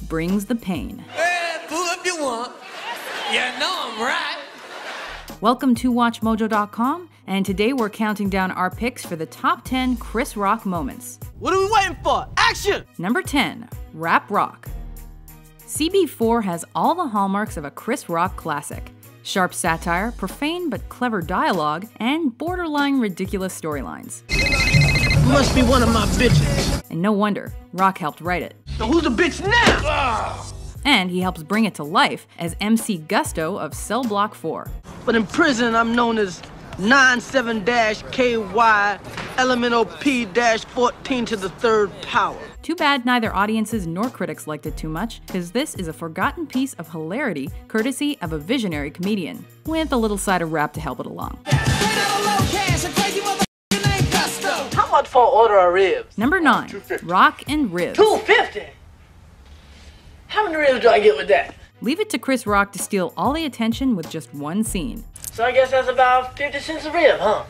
brings the pain. Hey, boo if you want. You know I'm right. Welcome to WatchMojo.com, and today we're counting down our picks for the top 10 Chris Rock moments. What are we waiting for? Action! Number 10, Rap Rock. CB4 has all the hallmarks of a Chris Rock classic. Sharp satire, profane but clever dialogue, and borderline ridiculous storylines. Must be one of my bitches. And no wonder, Rock helped write it. So who's the bitch now? And he helps bring it to life as MC Gusto of Cell Block 4. But in prison, I'm known as 97-KY elemental P-14 to the third power. Too bad neither audiences nor critics liked it too much, because this is a forgotten piece of hilarity courtesy of a visionary comedian, with a little side of rap to help it along. How much for an order of ribs? Number 9, Rock and Ribs. $2.50? How many ribs do I get with that? Leave it to Chris Rock to steal all the attention with just one scene. So I guess that's about 50 cents a rib, huh?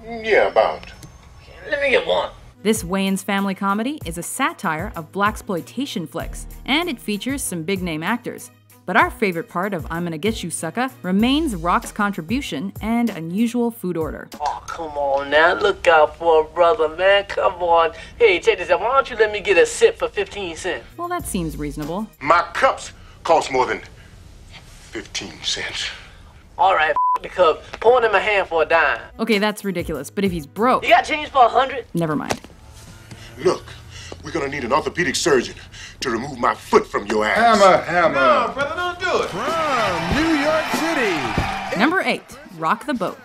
Yeah, about. Let me get one. This Wayans family comedy is a satire of blaxploitation flicks, and it features some big-name actors. But our favorite part of I'm Gonna Get You Sucka remains Rock's contribution and unusual food order. Oh, come on now. Look out for a brother, man. Come on. Hey, check this out. Why don't you let me get a sip for 15 cents? Well, that seems reasonable. My cups cost more than 15 cents. All right, the cup. Pour it in my hand for a dime. Okay, that's ridiculous, but if he's broke, You got change for 100? never mind. Look, we're gonna need an orthopedic surgeon to remove my foot from your ass. Hammer. No, brother, don't do it. From New York City. Number 8, Rock the Boat.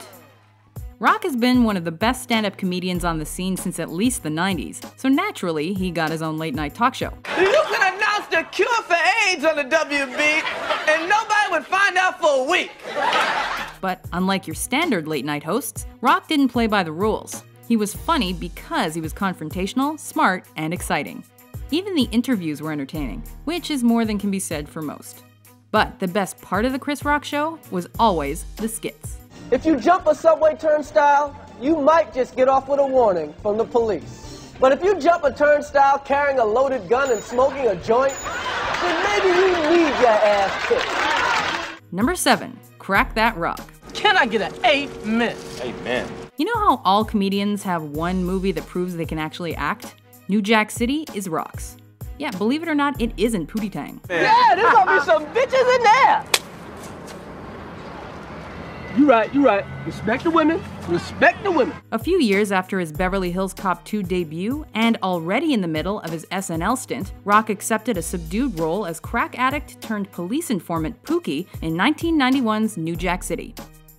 Rock has been one of the best stand-up comedians on the scene since at least the 90s, so naturally he got his own late-night talk show. You could announce the cure for AIDS on the WB, and nobody would find out for a week. But unlike your standard late-night hosts, Rock didn't play by the rules. He was funny because he was confrontational, smart, and exciting. Even the interviews were entertaining, which is more than can be said for most. But the best part of the Chris Rock show was always the skits. If you jump a subway turnstile, you might just get off with a warning from the police. But if you jump a turnstile carrying a loaded gun and smoking a joint, then maybe you need your ass kicked. Number 7, Crack That Rock. Can I get an amen? Amen. You know how all comedians have one movie that proves they can actually act? New Jack City is Rock's. Yeah, believe it or not, it isn't Pootie Tang. Yeah, there's gonna be some bitches in there. You right. Respect the women. Respect the women. A few years after his Beverly Hills Cop 2 debut, and already in the middle of his SNL stint, Rock accepted a subdued role as crack addict turned police informant Pookie in 1991's New Jack City.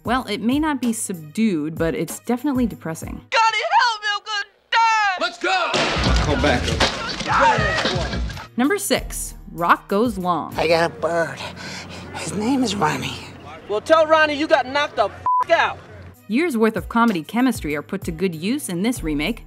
Well, it may not be subdued, but it's definitely depressing. God help me, I'm gonna die. Let's go. Come back. Number 6, Rock Goes Long. I got a bird. His name is Ronnie. Well, tell Ronnie you got knocked the f*** out. Years' worth of comedy chemistry are put to good use in this remake.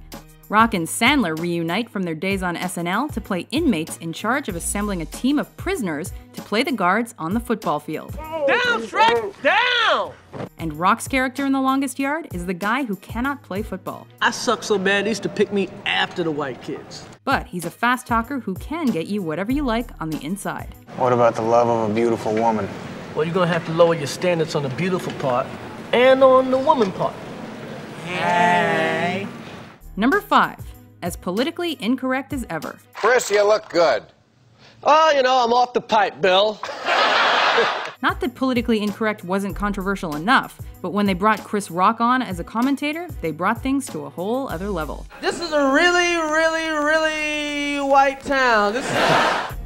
Rock and Sandler reunite from their days on SNL to play inmates in charge of assembling a team of prisoners to play the guards on the football field. Down, Shrek, down. And Rock's character in The Longest Yard is the guy who cannot play football. I suck so bad they used to pick me after the white kids. But he's a fast talker who can get you whatever you like on the inside. What about the love of a beautiful woman? Well, you're gonna have to lower your standards on the beautiful part and on the woman part. Hey. Number 5, as politically incorrect as ever. Chris, you look good. Oh, you know, I'm off the pipe, Bill. Not that politically incorrect wasn't controversial enough, but when they brought Chris Rock on as a commentator, they brought things to a whole other level. This is a really white town.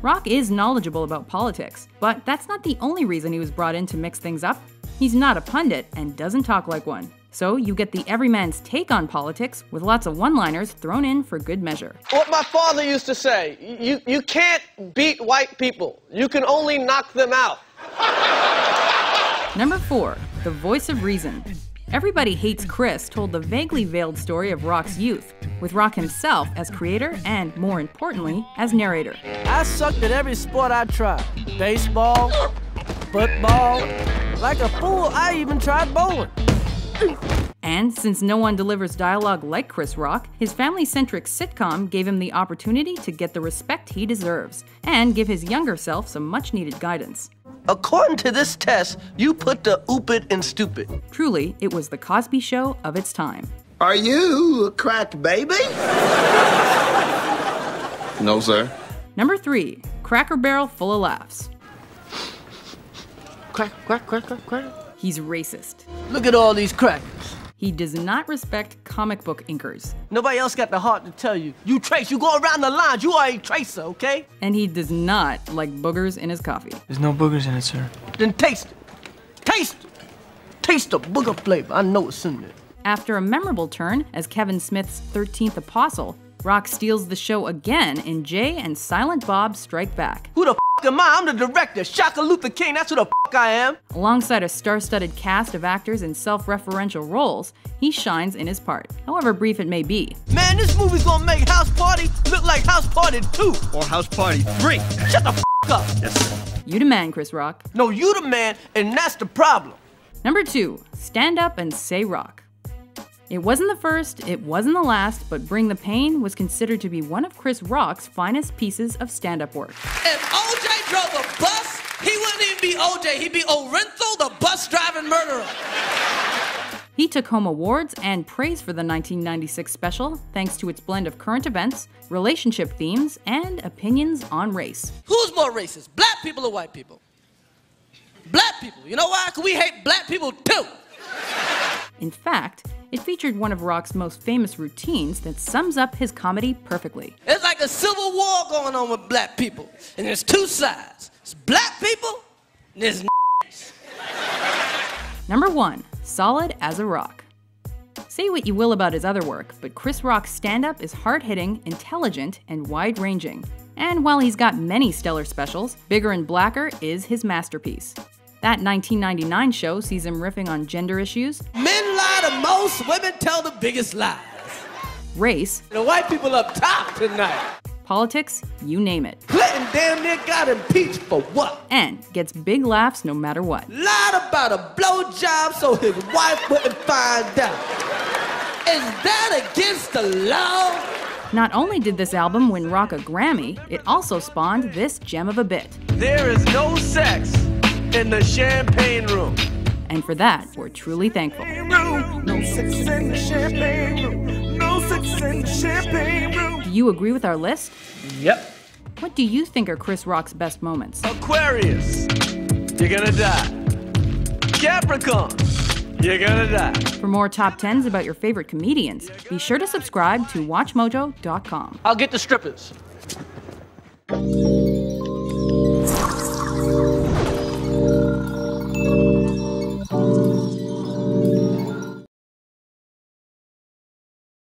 Rock is knowledgeable about politics, but that's not the only reason he was brought in to mix things up. He's not a pundit and doesn't talk like one. So you get the everyman's take on politics with lots of one-liners thrown in for good measure. What my father used to say, you can't beat white people. You can only knock them out. Number 4, the voice of reason. Everybody Hates Chris told the vaguely veiled story of Rock's youth, with Rock himself as creator and, more importantly, as narrator. I sucked at every sport I tried. Baseball, football. Like a fool, I even tried bowling. And since no one delivers dialogue like Chris Rock, his family-centric sitcom gave him the opportunity to get the respect he deserves and give his younger self some much-needed guidance. According to this test, you put the oopid in stupid. Truly, it was the Cosby Show of its time. Are you a crack baby? No, sir. Number 3, Cracker Barrel full of laughs. Crack. He's racist. Look at all these crackers. He does not respect comic book inkers. Nobody else got the heart to tell you. You trace, you go around the lines, you are a tracer, okay? And he does not like boogers in his coffee. There's no boogers in it, sir. Then taste it. Taste it. Taste the booger flavor. I know it's in there. After a memorable turn as Kevin Smith's 13th Apostle, Rock steals the show again in Jay and Silent Bob Strike Back. Who the f am I? I'm the director. Shaka Luther King, that's who the f I am. Alongside a star-studded cast of actors in self-referential roles, he shines in his part, however brief it may be. Man, this movie's gonna make House Party look like House Party 2. Or House Party 3. Shut the f up. Yes, sir. You the man, Chris Rock. No, you the man, and that's the problem. Number 2, stand up and say rock. It wasn't the first, it wasn't the last, but Bring the Pain was considered to be one of Chris Rock's finest pieces of stand-up work. If OJ drove a bus, he wouldn't even be OJ, he'd be Orenthal, the bus-driving murderer. He took home awards and praise for the 1996 special, thanks to its blend of current events, relationship themes, and opinions on race. Who's more racist, black people or white people? Black people. You know why? Because we hate black people too. In fact, it featured one of Rock's most famous routines that sums up his comedy perfectly. It's like a civil war going on with black people. And there's two sides. It's black people, and there's Number 1, solid as a rock. Say what you will about his other work, but Chris Rock's stand-up is hard-hitting, intelligent, and wide-ranging. And while he's got many stellar specials, Bigger and Blacker is his masterpiece. That 1999 show sees him riffing on gender issues. Men lie the most, women tell the biggest lies. Race. The white people up top tonight. Politics, you name it. Clinton damn near got impeached for what? And gets big laughs no matter what. Lied about a blowjob so his wife wouldn't find out. Is that against the law? Not only did this album win Rock a Grammy, it also spawned this gem of a bit. There is no sex in the champagne room. And for that, we're truly thankful. No sex in the champagne room. No sex in the champagne room. Do you agree with our list? Yep. What do you think are Chris Rock's best moments? Aquarius, you're gonna die. Capricorn, you're gonna die. For more top 10s about your favorite comedians, be sure to subscribe to WatchMojo.com. I'll get the strippers.